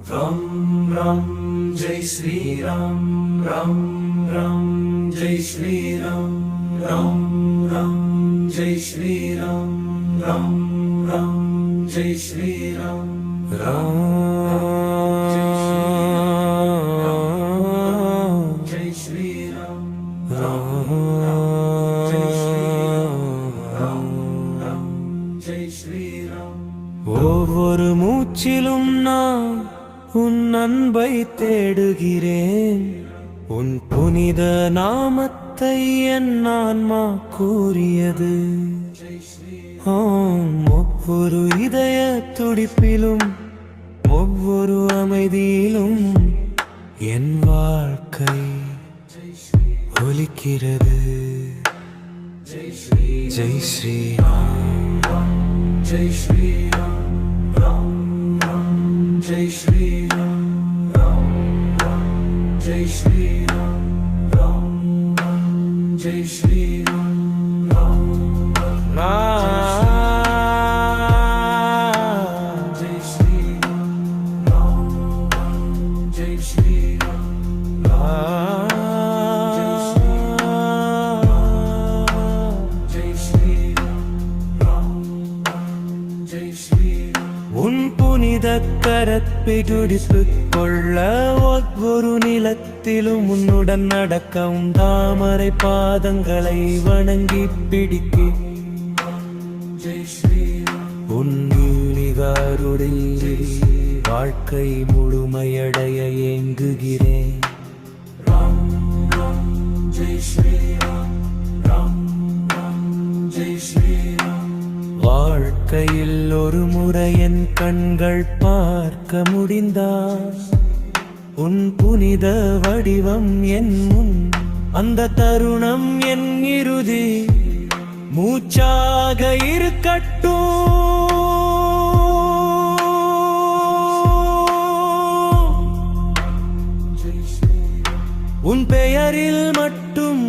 Ram Ram Jai Shri Ram Ram Ram Jai Shri Ram Ram Ram Jai Shri Ram Ram Ram Jai Shri Ram Ram Jai Shri Ram Ram Jai Shri Ram ஒவ்வொரு மூச்சிலும் நான் உன் அன்பை தேடுகிறேன் உன் புனித நாமத்தை என் ஆன்மா கூறியது ஒவ்வொரு இதய துடிப்பிலும் ஒவ்வொரு அமைதியிலும் என் வாழ்க்கை ஒலிக்கிறது Jai Sri Ram Jai Sri Ram Jai Shri Ram Ram Ram Jai Shri Ram Ram Ram Jai Shri Ram Ram Ram Jai Shri Ram Ram Ram Jai Shri Ram Jai Shri Ram Ram Jai Shri உன் புனித கரப்பிடிப்பு கொள்ள ஒவ்வொரு நிலத்திலும் உன்னுடன் நடக்கவும் தாமரை பாதங்களை வணங்கி பிடிக்க உன் நிகாருடைய வாழ்க்கை முழுமையடைய ஏங்குகிறேன் ராம் ராம் ஜெய் ஸ்ரீ ராம் ராம் ராம் ஜெய் ஸ்ரீ ராம் வாழ்க்கையில் ஒரு முறை என் கண்கள் பார்க்க முடிந்தார் உன் புனித வடிவம் என் முன் அந்த தருணம் என் இறுதி மூச்சாக இருக்கட்டும் உன் பெயரில் மட்டும்